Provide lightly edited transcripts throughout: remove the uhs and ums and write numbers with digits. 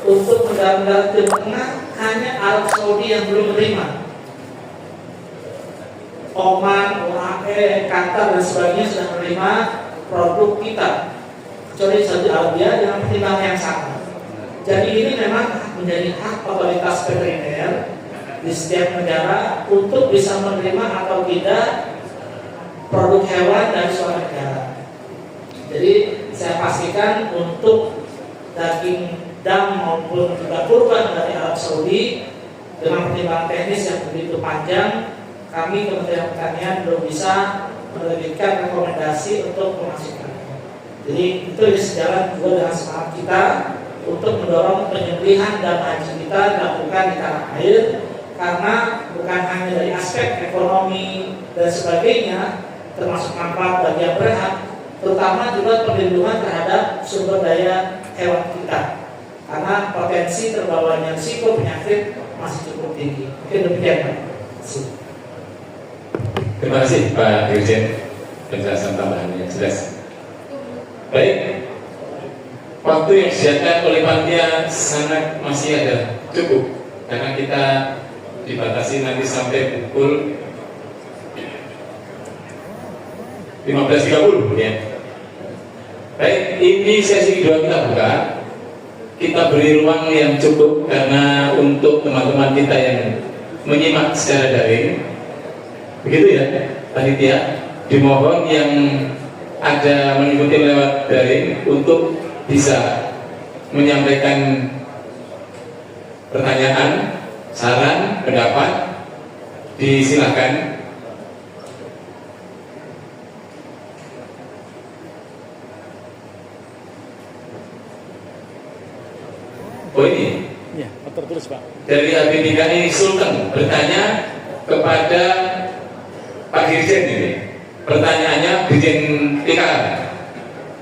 untuk negara-negara Timur Tengah hanya Arab Saudi yang belum menerima. Oman, UAE, Qatar dan sebagainya sudah menerima produk kita, kecuali Saudi Arabia dengan pertimbangan yang sama. Jadi ini memang menjadi hak otoritas veteriner di setiap negara untuk bisa menerima atau tidak produk hewan dari suatu negara. Jadi saya pastikan untuk daging dam maupun juga kurban dari Arab Saudi dengan pertimbangan teknis yang begitu panjang, kami Kementerian Pertanian belum bisa menerbitkan rekomendasi untuk memasukkan. Jadi itu sejalan juga dengan semangat kita untuk mendorong penyembelihan dam haji kita dilakukan di tanah air, karena bukan hanya dari aspek ekonomi dan sebagainya, termasuk manfaat bagi yang berhak, terutama juga perlindungan terhadap sumber daya hewan kita, karena potensi terbawanya risiko penyakit masih cukup tinggi. Mungkin demikian Pak. Terima kasih Pak Dirjen, penjelasan tambahan yang jelas. Baik, waktu yang disediakan oleh panitia sangat masih ada cukup, karena kita dibatasi nanti sampai pukul 15.30 ya. Baik, ini sesi kedua kita buka. Kita beri ruang yang cukup karena untuk teman-teman kita yang menyimak secara daring, begitu ya panitia, dimohon yang ada mengikuti lewat daring untuk bisa menyampaikan pertanyaan, saran, pendapat, disilakan. Oh ini ya, tertulis Pak. dari ABDKI Sultan bertanya kepada Pak Dirjen ini. Pertanyaannya Dirjen PKK.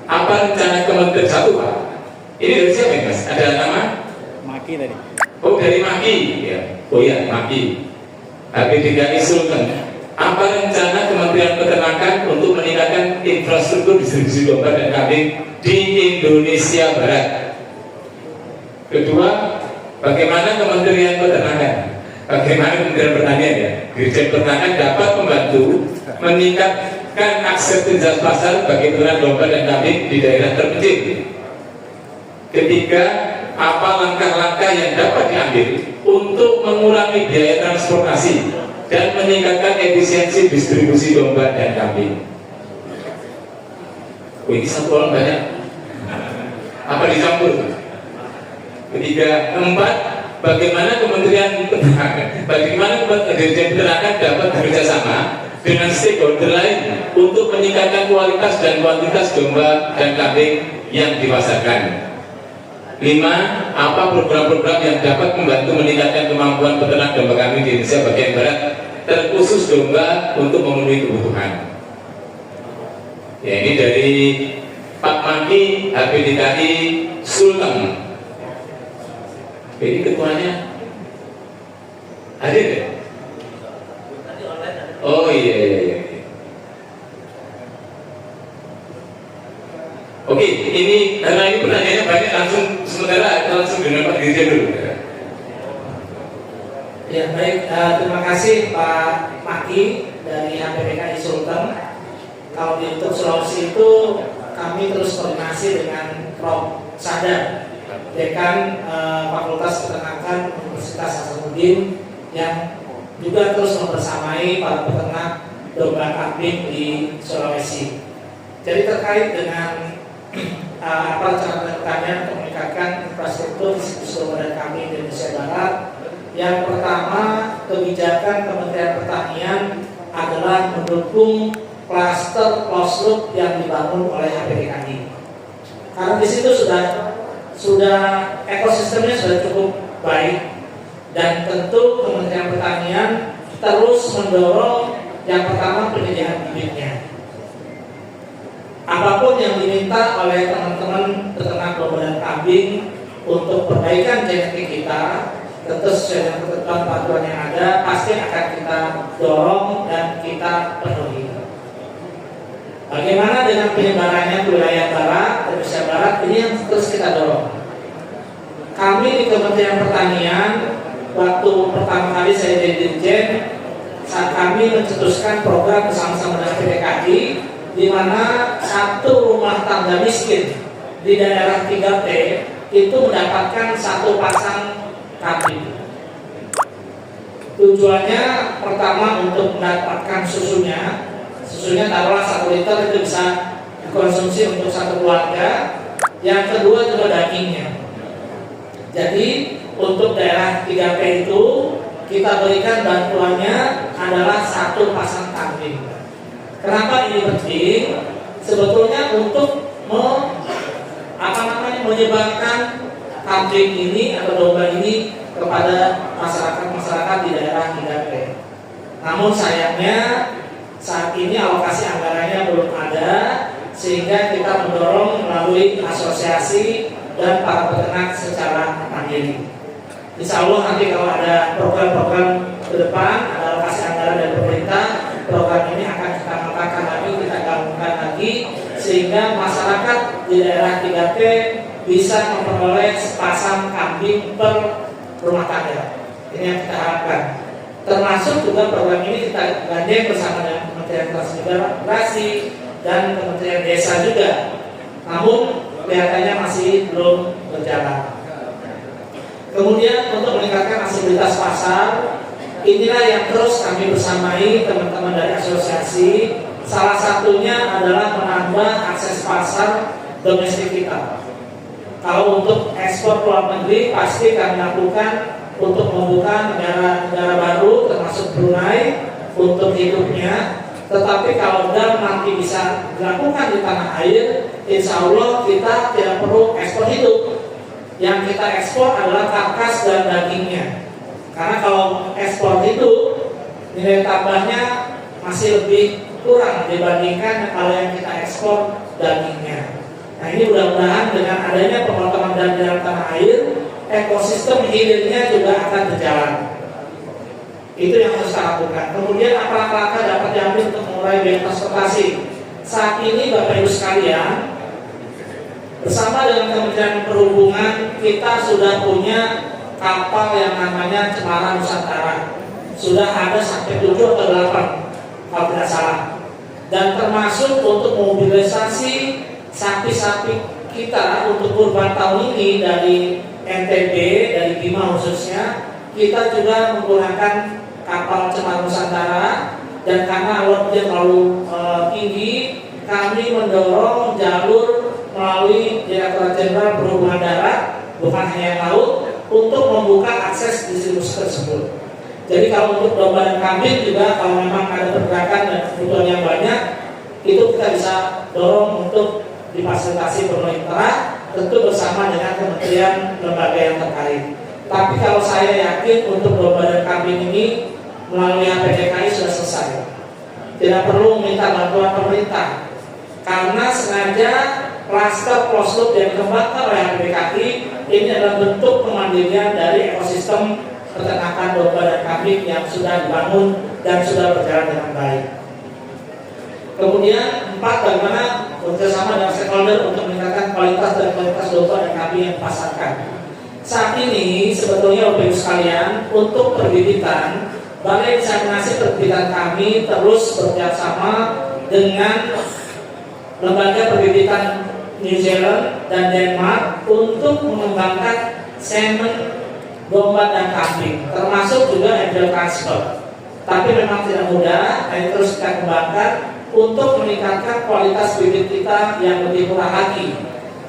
Apa rencana Kementerian satu Pak? Ini dari siapa Mas? Ada nama? Maki tadi. Oh dari Maki ya. Oh iya Maki. ABDKI Sultan. Apa rencana Kementerian Peternakan untuk meningkatkan infrastruktur distribusi domba dan kambing di Indonesia Barat? Kedua, bagaimana Kementerian Peternakan, bagaimana Kementerian Pertanian ya, Dirjen Peternakan dapat membantu meningkatkan akseptabilitas pasar bagi peternak domba dan kambing di daerah terpencil. Ketiga, apa langkah-langkah yang dapat diambil untuk mengurangi biaya transportasi dan meningkatkan efisiensi distribusi domba dan kambing? Oh, ini satu orang banyak. Apa dicampur? Ketiga, keempat, bagaimana Kementerian Peternakan, bagaimana Dirjen Peternakan dapat bekerja sama dengan stakeholder lain untuk meningkatkan kualitas dan kuantitas domba dan kambing yang dipasarkan. 5. Apa program-program yang dapat membantu meningkatkan kemampuan peternak domba kambing di Indonesia bagian barat, terkhusus domba untuk memenuhi kebutuhan? Ya, ini dari Pak Maki, HPDKI Sultan. Ini ketuanya hadir ya? Oh iya. Oke, ini karena ini pertanyaannya banyak, langsung dengan Pak Dirjen dulu. Ya baik, terima kasih Pak Maki dari HPDKI Sultan. Kalau di untuk Sulawesi itu kami terus koordinasi dengan Prof. Sadar, Dekan Fakultas Peternakan Universitas Hasanuddin, yang juga terus membersamai para peternak domba kambing di Sulawesi. Jadi terkait dengan apa cara pertanian untuk meningkatkan infrastruktur distribusi domba dan kambing di Indonesia Barat, yang pertama, kebijakan Kementerian Pertanian adalah mendukung klaster closed loop yang dibangun oleh HPDKI. Karena di situ sudah ekosistemnya sudah cukup baik, dan tentu Kementerian Pertanian terus mendorong yang pertama penyediaan bibitnya. Apapun yang diminta oleh teman-teman peternak domba dan kambing untuk perbaikan genetik kita, tentu sesuai dengan ketentuan peraturan yang ada, pasti akan kita dorong dan kita penuhi. Bagaimana dengan penyebarannya ke wilayah barat, Indonesia Barat, ini yang terus kita dorong. kami di Kementerian Pertanian waktu pertama kali saya jadi dirjen, saat kami mencetuskan program bersama-sama dengan PDKI, di mana satu rumah tangga miskin di daerah 3T itu mendapatkan satu pasang kambing. Tujuannya pertama untuk mendapatkan susunya taruhlah 1 liter itu bisa dikonsumsi untuk satu keluarga. Yang kedua juga dagingnya. Jadi untuk daerah 3P itu kita berikan bantuannya adalah satu pasang kambing. Kenapa ini penting? Sebetulnya untuk menyebarkan kambing ini atau domba ini kepada masyarakat di daerah 3P. Namun sayangnya saat ini alokasi anggarannya belum ada, sehingga kita mendorong melalui asosiasi dan para peternak secara mandiri. Insya Allah nanti kalau ada program-program ke depan, ada alokasi anggaran dari pemerintah, program ini akan kita matangkan lagi, kita gabungkan lagi, sehingga masyarakat di daerah 3P bisa memperoleh sepasang kambing per rumah tangga. Ini yang kita harapkan. Termasuk juga program ini kita gandeng bersama dengan Kementerian Transmigrasi dan Kementerian Desa juga. Namun kelihatannya masih belum berjalan. Kemudian untuk meningkatkan aksesibilitas pasar, inilah yang terus kami bersamai teman-teman dari asosiasi. Salah satunya adalah menambah akses pasar domestik kita. Kalau untuk ekspor ke luar negeri pasti kami lakukan untuk membuka negara-negara baru termasuk Brunei untuk hidupnya. Tetapi kalau dam nanti bisa dilakukan di tanah air, insya Allah kita tidak perlu ekspor hidup. Yang kita ekspor adalah karkas dan dagingnya. Karena kalau ekspor hidup, nilai tambahnya masih lebih kurang dibandingkan kalau yang kita ekspor dagingnya. Nah ini mudah-mudahan dengan adanya pemotongan dam di dalam tanah air, ekosistem hilirnya juga akan berjalan. Itu yang harus kita lakukan. Kemudian apa langkah dapat diambil untuk mengurangi biaya transportasi? Saat ini Bapak Ibu sekalian, bersama dengan Kementerian Perhubungan kita sudah punya kapal yang namanya Cemara Nusantara. Sudah ada sampai 7 atau 8 kalau tidak salah. Dan termasuk untuk mobilisasi sapi-sapi kita untuk kurban tahun ini dari NTB, dari Bima khususnya, kita juga menggunakan kapal Cemara Nusantara. Dan karena loadnya terlalu tinggi, kami mendorong jalur melalui Direktorat Jenderal Perhubungan Darat, bukan hanya yang laut, untuk membuka akses distribusi tersebut. Jadi kalau untuk domba dan kambing juga kalau memang ada pergerakan dan kebutuhan yang banyak, itu kita bisa dorong untuk difasilitasi pemerintah, tentu bersama dengan kementerian lembaga yang terkait. Tapi kalau saya yakin untuk domba dan kambing ini melalui HPDKI sudah selesai, tidak perlu minta bantuan pemerintah, karena sengaja klaster closed loop yang dikembangkan oleh HPDKI ini adalah bentuk kemandirian dari ekosistem peternakan domba dan kambing yang sudah dibangun dan sudah berjalan dengan baik. Kemudian 4, bagaimana bekerjasama dengan stakeholder untuk meningkatkan kualitas dan kualitas domba dan kambing yang dipasarkan. Saat ini sebetulnya Bapak Ibu sekalian, untuk perbibitan, Balai Inseminasi Perbibitan kami terus bekerjasama dengan lembaga perbibitan New Zealand dan Denmark untuk mengembangkan semen domba dan kambing, termasuk juga embryo transfer. Tapi memang tidak mudah, dan terus kita kembangkan untuk meningkatkan kualitas bibit kita yang lebih murah lagi.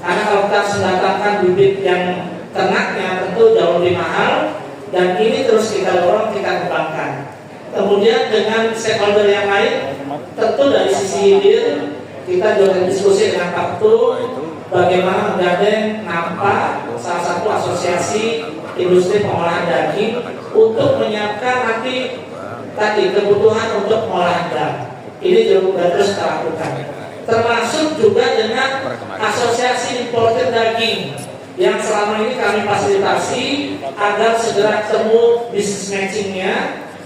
Karena kalau kita mendatangkan bibit yang ternaknya tentu jauh lebih mahal, dan ini terus kita dorong, kita kembangkan. Kemudian dengan stakeholder yang lain, tentu dari sisi hilir kita juga diskusi dengan Pak Ketua bagaimana menggandeng NAMPA, salah satu asosiasi industri pengolahan daging, untuk menyiapkan nanti tadi kebutuhan untuk pengolahan daging. Ini juga terus kita lakukan. Termasuk juga dengan asosiasi importer daging yang selama ini kami fasilitasi agar segera ketemu bisnis matchingnya,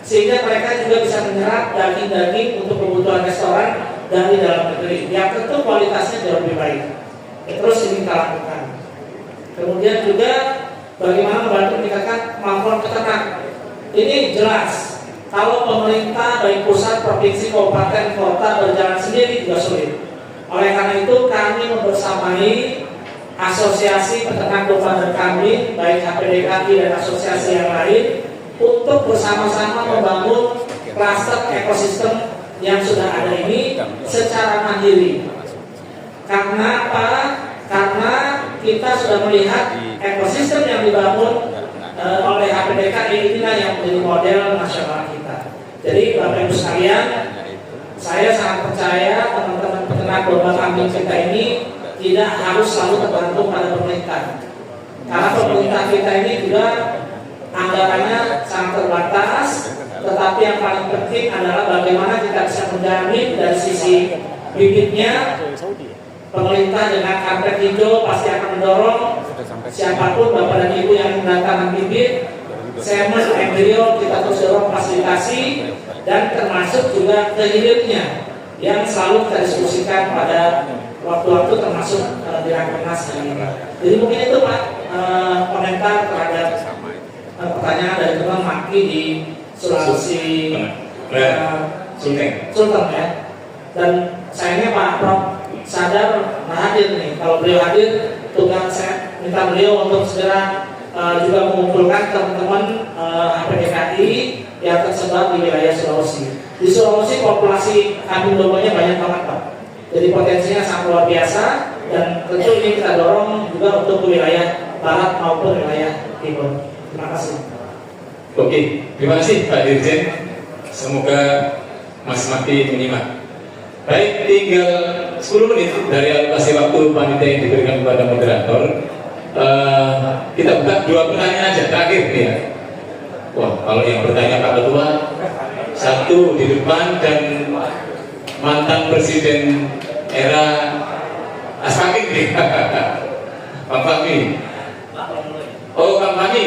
sehingga mereka juga bisa menyerap daging-daging untuk kebutuhan restoran dari dalam negeri yang tentu kualitasnya jauh lebih baik. Terus ini kita lakukan. Kemudian juga bagaimana membantu meningkatkan kemampuan peternak. Ini jelas, kalau pemerintah baik pusat, provinsi, kabupaten, kota berjalan sendiri juga sulit. Oleh karena itu kami membersamai asosiasi peternak domba dan kambing, baik HPDKI dan asosiasi yang lain, untuk bersama-sama membangun klaster ekosistem yang sudah ada ini secara mandiri. Karena apa? Karena kita sudah melihat ekosistem yang dibangun oleh HPDKI inilah yang menjadi model nasional kita. Jadi Bapak Ibu sekalian, saya sangat percaya teman-teman peternak domba kambing kita ini tidak harus selalu tergantung pada pemerintah. Karena pemerintah kita ini juga anggarannya sangat terbatas, tetapi yang paling penting adalah bagaimana kita bisa menjamin dari sisi bibitnya. Pemerintah dengan karpet hijau pasti akan mendorong siapapun Bapak dan Ibu yang mendatangkan bibit, semen, embrio, kita terus dorong fasilitasi, dan termasuk juga kehilirnya yang selalu kita diskusikan pada waktu-waktu termasuk di Rakernas ini. Jadi mungkin itu Pak komentar terhadap pertanyaan dari teman Maki di Sulawesi Sultan ya. Dan sayangnya Pak Prof sadar hadir nih. Kalau beliau hadir, tugas saya minta beliau untuk segera juga mengumpulkan teman-teman HPDKI yang tersebar di wilayah Sulawesi. Di Sulawesi populasi kambing dombanya banyak banget Pak. Jadi potensinya sangat luar biasa, dan tentu ini kita dorong juga untuk wilayah barat maupun wilayah timur. Terima kasih. Oke, terima kasih Pak Dirjen. Semoga Mas Maki menyimak. Baik, tinggal 10 menit dari alokasi waktu panitia yang diberikan kepada moderator. Kita buka 2 pertanyaan aja terakhir ya. Wah, kalau yang bertanya Pak Ketua, 1 di depan dan mantan presiden era Aspakin nih. Pak Fahmi. Oh, Pak Fahmi.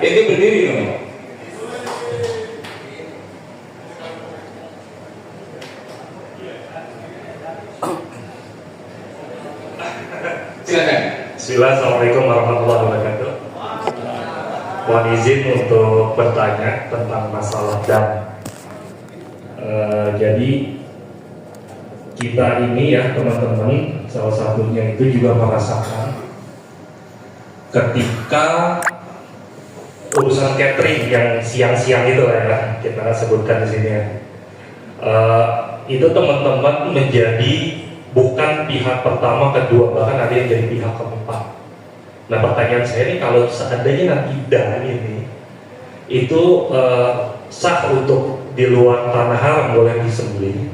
Ini berdiri dong. Silakan. Bismillah, Assalamualaikum warahmatullahi wabarakatuh. Mohon izin untuk bertanya tentang masalah dam. Jadi kita ini ya teman-teman, salah satunya itu juga merasakan ketika urusan catering yang siang-siang itu ya kita sebutkan di sini ya, itu teman-teman menjadi bukan pihak pertama, kedua, bahkan ada yang jadi pihak keempat. Nah pertanyaan saya ini, kalau seandainya nanti dam ini itu sah untuk di luar tanah haram boleh disembelih,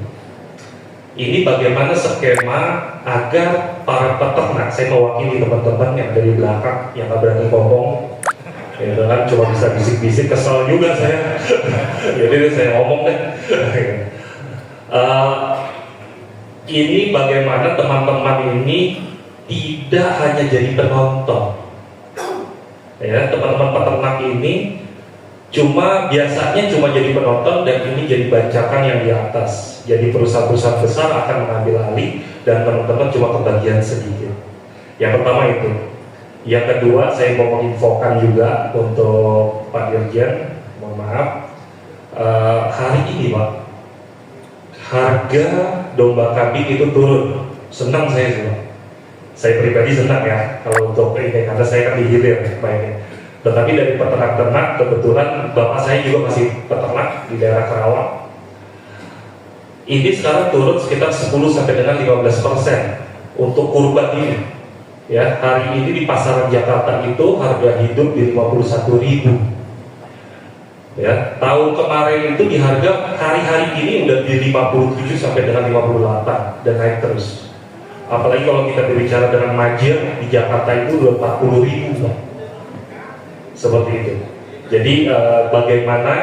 ini bagaimana skema agar para peternak, saya mewakili teman-teman yang dari belakang yang nggak berani ngomong, ya kan cuma bisa bisik-bisik, kesel juga saya. Jadi saya ngomong deh. Ini bagaimana teman-teman ini tidak hanya jadi penonton, ya teman-teman peternak ini biasanya cuma jadi penonton, dan ini jadi bancakan yang di atas. Jadi perusahaan-perusahaan besar akan mengambil alih dan teman-teman cuma kebagian sedikit. Yang pertama itu. Yang kedua, saya mau menginfokan juga untuk Pak Dirjen, mohon maaf, hari ini Pak, harga domba kambing itu turun. Senang saya juga. Saya pribadi senang ya kalau untuk ini, karena saya kan dihilir baiknya. Tetapi dari peternak-ternak, kebetulan bapak saya juga masih peternak di daerah Karawang. Ini sekarang turun sekitar 10 sampai dengan 15% untuk kurban ini. Ya, hari ini di pasaran Jakarta itu harga hidup di 51.000. Ya, tahun kemarin itu di harga hari-hari ini udah di 57 sampai dengan 58 dan naik terus. Apalagi kalau kita berbicara dengan majir di Jakarta itu udah 40.000. Seperti itu. Jadi bagaimana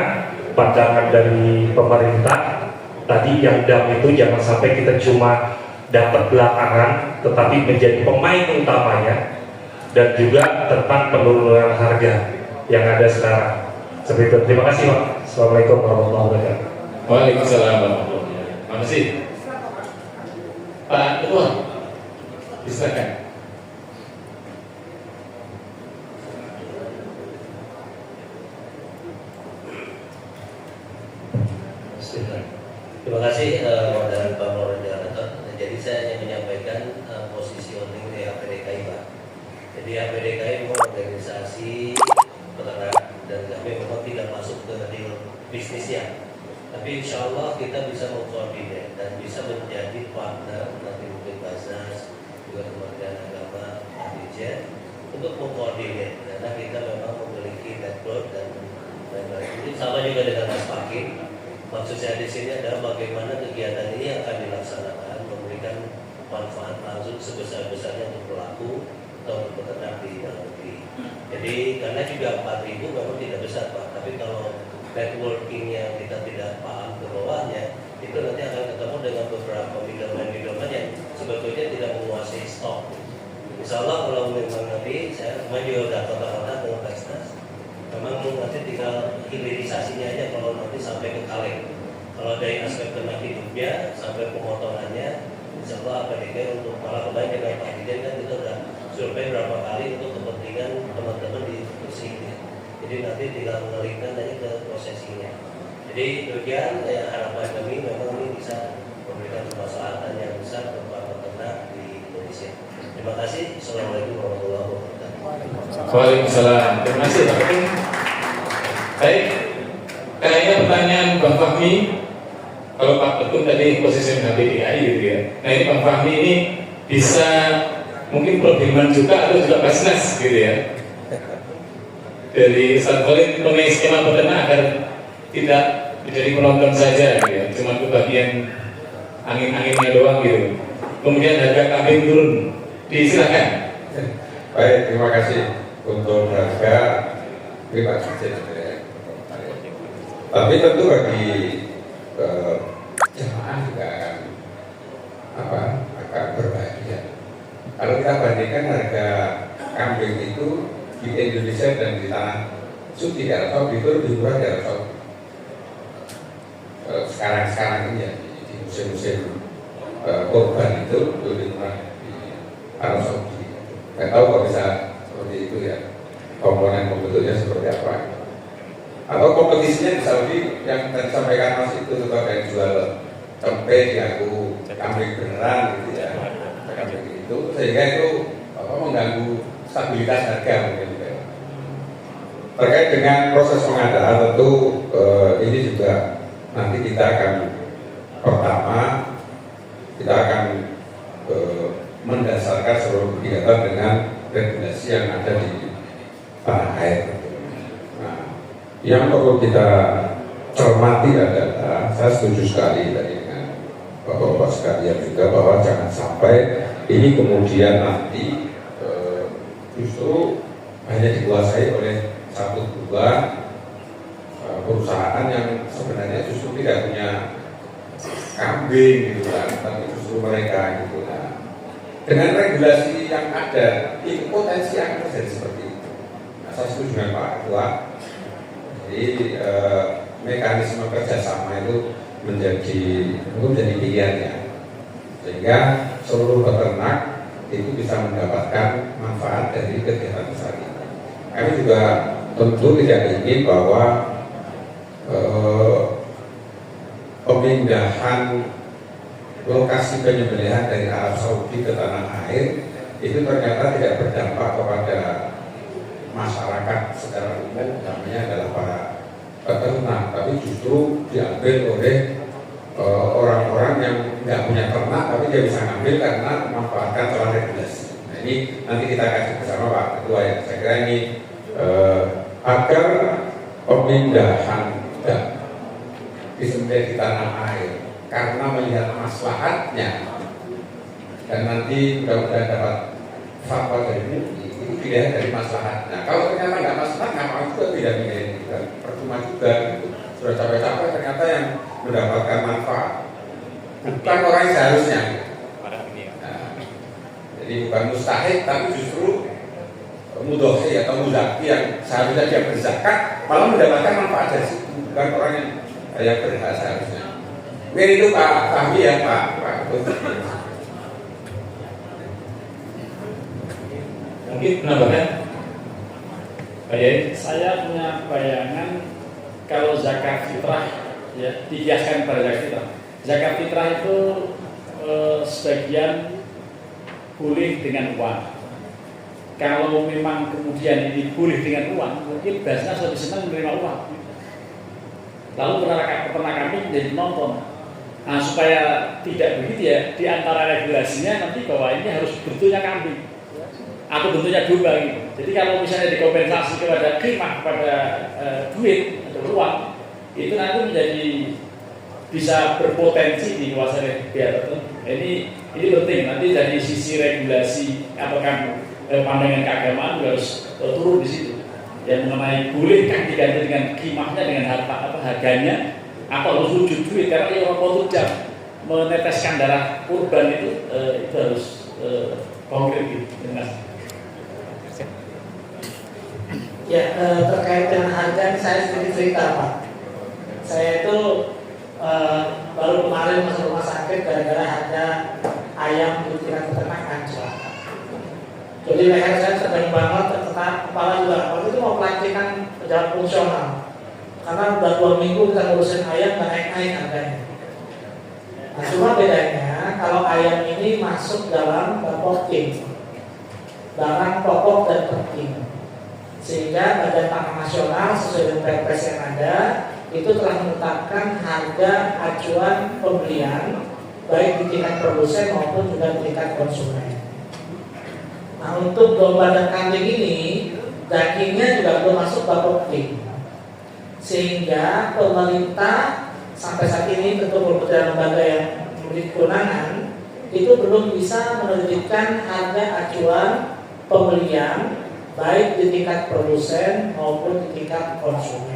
pandangan dari pemerintah tadi yang dam itu jangan sampai kita cuma dapat belakangan, tetapi menjadi pemain utamanya, dan juga tentang penurunan harga yang ada sekarang. Seperti itu. Terima kasih Pak. Assalamualaikum warahmatullahi wabarakatuh. Waalaikumsalam warahmatullahi wabarakatuh. Terima kasih. Pak Ketua, silakan. Terima kasih Pak Moderator. Jadi saya hanya menyampaikan positioning dari APDKI Pak. Jadi APDKI memang organisasi peternak dan kami memang tidak masuk ke deal bisnisnya. Tapi insya Allah kita bisa mengkoordinir dan bisa menjadi partner nanti mungkin Basnas juga Kementerian Agama, Dirjen untuk mengkoordinir karena kita memang memiliki network dan lain-lain. Ini sama juga dengan Mas Pakin. Maksud saya di sini adalah bagaimana kegiatan ini akan dilaksanakan memberikan manfaat langsung sebesar-besarnya untuk pelaku atau untuk peternak di dalam negeri. Jadi karena juga 4.000 memang tidak besar Pak, tapi kalau networking yang kita tidak paham ke bawahnya itu nanti akan ketemu dengan beberapa middleman yang sebetulnya tidak menguasai stok. Insya Allah kalau memang nanti saya kemarin juga sudah kontak-kontak dengan Basnas, memang nanti tinggal hilirisasinya aja kalau nanti sampai ke kaleng. Kalau dari aspek ternak hidupnya sampai pemotongannya, insya Allah APDK untuk malah kembali dengan Pak Dirjen kan kita sudah survei berapa kali untuk kepentingan teman-teman di kursi ini. Jadi nanti tinggal mengalihkan aja ke prosesinya. Jadi demikian harapan kami memang ini bisa memberikan kemaslahatan yang besar untuk para peternak di Indonesia. Terima kasih. Assalamualaikum warahmatullahi wabarakatuh. Waalaikumsalam. Terima kasih Pak Ketum. Baik, kayaknya pertanyaan Bang Fahmi, kalau Pak Ketum tadi posisi HPDKI gitu ya. Nah ini Bang Fahmi ini bisa mungkin Prodirman juga atau juga Basnas gitu ya. Dari Ustaz Khalid mengenai skema peternak agar tidak menjadi penonton saja gitu ya. Cuma kebagian angin-anginnya doang gitu. Kemudian harga kambing turun. Disilakan. Baik, terima kasih untuk harga terima kasih. Tapi tentu bagi jemaah juga akan berbahagia. Kalau kita bandingkan harga kambing itu di Indonesia dan di tanah suci di Arab Saudi itu lebih murah di Arab Saudi. Sekarang ini ya di musim-musim kurban itu lebih murah di Arab Saudi. Nggak tahu kalau bisa seperti itu ya, komponen pembentuknya seperti apa. Atau kompetisinya di Saudi yang tadi sampaikan Mas itu suka kayak jual tempe diaku kambing beneran gitu ya, kambing itu sehingga itu mengganggu stabilitas harga mungkin. Terkait dengan proses pengadaan tentu ini juga nanti kita akan pertama kita akan mendasarkan seluruh kegiatan dengan regulasi yang ada di tanah air. Nah, yang perlu kita cermati adalah saya setuju sekali tadi dengan Bapak-bapak sekalian juga bahwa jangan sampai ini kemudian nanti justru hanya dikuasai oleh satu dua perusahaan yang sebenarnya justru tidak punya kambing gitu kan, tapi justru mereka gitu kan. Dengan regulasi yang ada, itu potensi akan terjadi seperti itu. Nah, saya setuju dengan Pak Ketua. Jadi mekanisme kerjasama itu menjadi pilihannya, sehingga seluruh peternak itu bisa mendapatkan manfaat dari kegiatan besar ini. Kami juga tentu tidak ingin bahwa pemindahan lokasi penyembelihan dari Arab Saudi ke tanah air itu ternyata tidak berdampak kepada masyarakat secara umum, namanya adalah para peternak, tapi justru diambil oleh orang-orang yang nggak punya ternak tapi dia bisa ngambil karena memanfaatkan celah regulasi. Nah ini nanti kita kaji bersama Pak Ketua ya. Saya kira ini agar pemindahan disembelih di tanah air karena melihat maslahatnya dan nanti mudah-mudahan dapat fatwa dari MUI itu dilihat dari maslahatnya. Kalau ternyata nggak maslahat, ngapain juga tidak milih, percuma juga gitu. Sudah capek-capek ternyata yang mendapatkan manfaat bukan orang yang seharusnya. Nah, jadi bukan mustahil tapi justru mudhofi atau muzaki yang seharusnya dia berzakat malah mendapatkan manfaat dari situ, bukan orang yang berhak seharusnya. Mungkin itu Pak Fahmi ya Pak. Mungkin penambahan Pak Yai? Saya punya bayangan kalau zakat fitrah ya dikiaskan pada zakat fitrah. zakat fitrah itu sebagian boleh dengan uang. Kalau memang kemudian ini boleh dengan uang, mungkin Basnas lebih senang menerima uang. Lalu pernah kami menjadi penonton. Nah, supaya tidak begitu ya, di antara regulasinya nanti bahwa ini harus bentuknya kambing atau bentuknya domba gitu. Jadi kalau misalnya dikompensasi kepada khimah, kepada duit atau uang, itu nanti menjadi bisa berpotensi dikuasai oleh pihak tertentu. Ini penting nanti dari sisi regulasi atau pandangan keagamaan harus turun di situ. Yang mengenai bolehkah diganti dengan khimahnya dengan harganya atau harus wujud duit, karena yang orang jam meneteskan darah kurban itu harus konkret gitu. Ya, terkait dengan harga ini saya sedikit cerita Pak. Saya itu baru kemarin masuk rumah sakit gara-gara harga ayam di tingkat peternakan anjlok. Jadi leher saya sedang banget, kepala juga. Waktu itu mau pelantikan pejabat fungsional, karena udah 2 minggu kita ngurusin ayam dan naik-naik harganya. Nah, cuma bedanya kalau ayam ini masuk dalam Bapokting, barang pokok dan penting, sehingga Badan Pangan Nasional sesuai dengan Perpres yang ada itu telah menetapkan harga acuan pembelian baik di tingkat produsen maupun juga di tingkat konsumen. Nah, untuk domba dan kambing ini dagingnya juga belum masuk Bapokting, sehingga pemerintah sampai saat ini tentu beberapa lembaga yang memiliki kewenangan itu belum bisa menerbitkan harga acuan pembelian baik di tingkat produsen maupun di tingkat konsumen.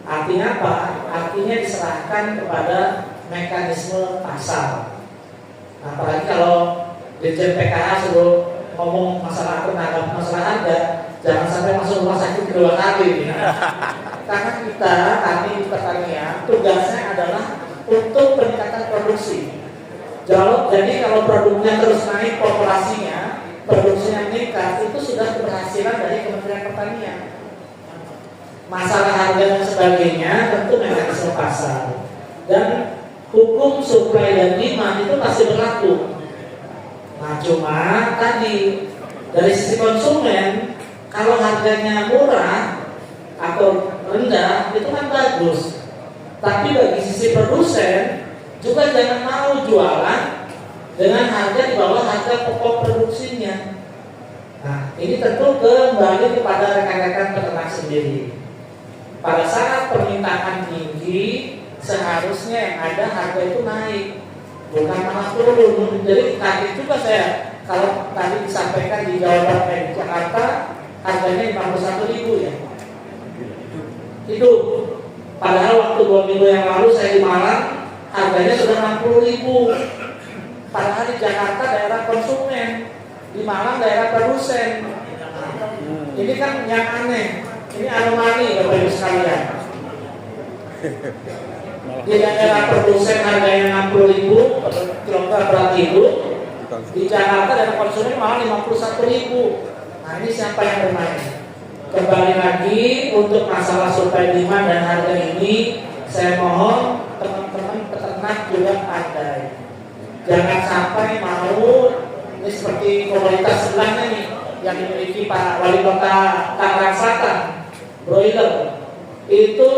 Artinya apa? Artinya diserahkan kepada mekanisme pasar. Nah, apalagi kalau Dirjen PKH suruh ngomong masalah harga, jangan sampai masuk rumah sakit kedua kali. Karena kami di pertanian tugasnya adalah untuk peningkatan produksi. Jadi kalau produknya terus naik, populasinya, produksinya meningkat, itu sudah keberhasilan dari Kementerian Pertanian. Masalah harga dan sebagainya tentu mekanisme pasar dan hukum supply dan demand itu masih berlaku. Nah, cuma tadi dari sisi konsumen, kalau harganya murah atau rendah itu kan bagus. Tapi bagi sisi produsen juga jangan mau jualan dengan harga di bawah harga pokok produksinya. Nah, ini tentu kembali kepada rekan-rekan peternak sendiri. Pada saat permintaan tinggi, seharusnya yang ada harga itu naik, bukan malah turun. Jadi kaget juga saya kalau tadi disampaikan di Jawa Barat, di Jakarta harganya 51.000 ya. Itu padahal waktu 2 minggu yang lalu saya di Malang harganya sudah 60.000. Padahal di Jakarta daerah konsumen, di Malang daerah produsen. Ini kan yang aneh. Ini anomali Bapak Ibu sekalian. Di daerah produsen harganya 60.000 per kilogram berat hidup, di Jakarta daerah konsumen malah 51.000. Nah, ini siapa yang bermain? Kembali lagi untuk masalah supply demand dan harga ini, saya mohon teman-teman peternak juga pandai. Jangan sampai mau ini seperti komunitas sebelahnya nih yang dimiliki Pak Wali Kota Tangerang Selatan, broiler itu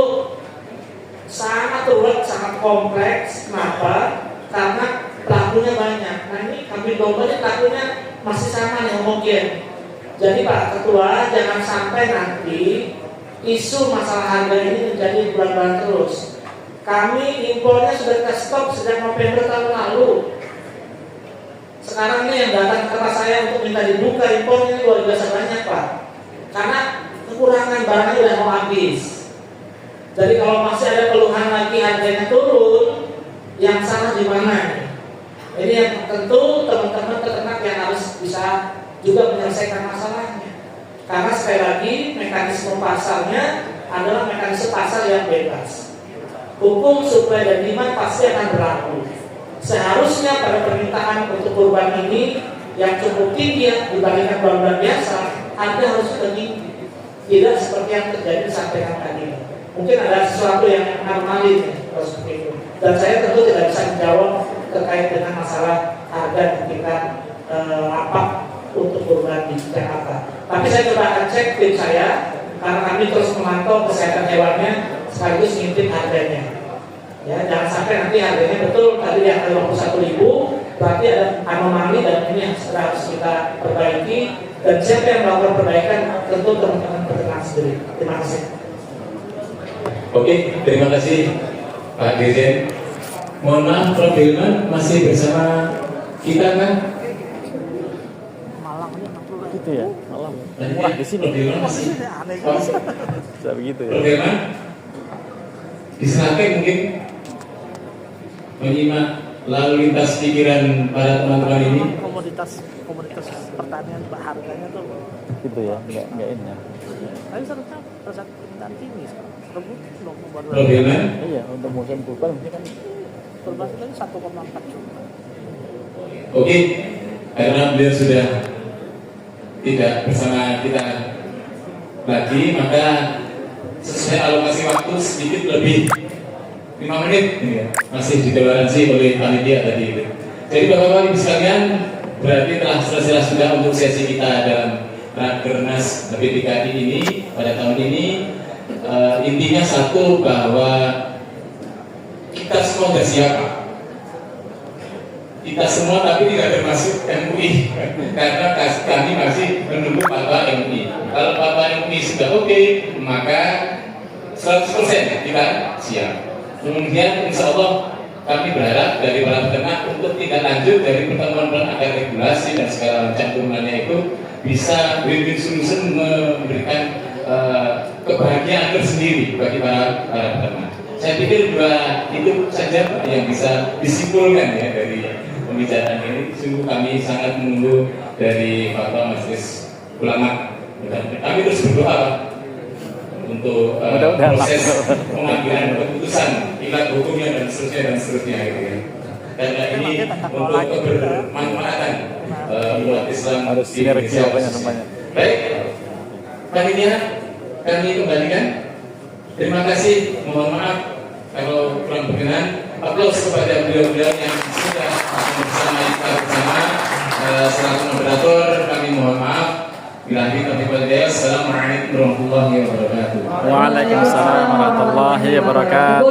sangat ruwet, sangat kompleks. Kenapa? Karena pelakunya banyak. Nah, ini kambing domba ini pelakunya masih sama nih homogen. Jadi Pak Ketua, jangan sampai nanti isu masalah harga ini menjadi bulan-bulan terus. Kami impornya sudah kita stop sejak November tahun lalu. Sekarang ini yang datang ke tempat saya untuk minta dibuka impornya ini luar biasa banyak Pak. Karena kekurangan barangnya sudah mau habis. Jadi kalau masih ada keluhan lagi harganya turun, yang salah di mana? Ini yang tentu teman-teman peternak yang harus bisa juga menyelesaikan masalahnya. Karena sekali lagi mekanisme pasarnya adalah mekanisme pasar yang bebas. Hukum supply dan demand pasti akan berlaku. Seharusnya pada permintaan untuk kurban ini yang cukup tinggi dibandingkan bulan-bulan biasa, harga harus tinggi. Tidak seperti yang terjadi disampaikan tadi. Mungkin ada sesuatu yang anomali kalau seperti itu. Dan saya tentu tidak bisa menjawab terkait dengan masalah harga di tingkat lapak untuk kurban di Jakarta. Tapi saya coba akan cek tim saya, karena kami terus memantau kesehatan hewannya sekaligus ngintip harganya. Ya, jangan sampai nanti harganya betul tadi yang 51.000, berarti ada anomali dan ini yang harus kita perbaiki. Dan siapa yang melakukan perbaikan tentu teman-teman peternak sendiri. Terima kasih. Oke, terima kasih Pak Dirjen. Mohon maaf, Prof. Hilman masih bersama kita kan? Gitu ya, malam. Murah di sini. Prof. Hilman masih. Bisa begitu ya. Prof. Hilman, diserahkan mungkin menyimak lalu lintas pikiran para teman-teman ini. komoditas pertanian harganya tuh Gitu ya, nggak ini ya. tapi saat permintaan tinggi sekarang rebut dong buat Prof. Hilman, Iya, untuk musim kurban mesti kan berbasis lagi 1,4 juta. oke, karena beliau sudah tidak bersama kita lagi, maka sesuai alokasi waktu sedikit lebih 5 menit ya, masih ditoleransi oleh panitia tadi itu. Jadi Bapak-Bapak Ibu sekalian, berarti telah selesai sudah untuk sesi kita dalam Rakernas PDKI ini pada tahun ini. Intinya satu, bahwa kita semua sudah siap. Kita semua, tapi tidak termasuk MUI, karena kami masih menunggu Bapak MUI. Kalau Bapak MUI sudah oke, maka 100% kita siap. Kemudian insya Allah kami berharap dari para peternak untuk tidak lanjut dari pertemuan agar regulasi dan segala macam turunannya itu bisa win-win solution, memberikan kebahagiaan tersendiri bagi para peternak. Saya pikir dua itu saja yang bisa disimpulkan ya dari pembicaraan ini. Sungguh kami sangat menunggu dari Fatwa Majelis Ulama. Dan kami terus berdoa Pak, untuk proses pengambilan keputusan, ikat hukumnya dan seterusnya gitu ya. Karena ini untuk kebermanfaatan umat Islam di Indonesia. Baik, panitia kami kembalikan. Terima kasih, mohon maaf kalau kurang berkenan. Aplaus kepada beliau-beliau yang sudah bersama kita bersama selaku moderator. Kami mohon maaf. Assalamualaikum warahmatullahi wabarakatuh. Waalaikumsalam warahmatullahi wabarakatuh.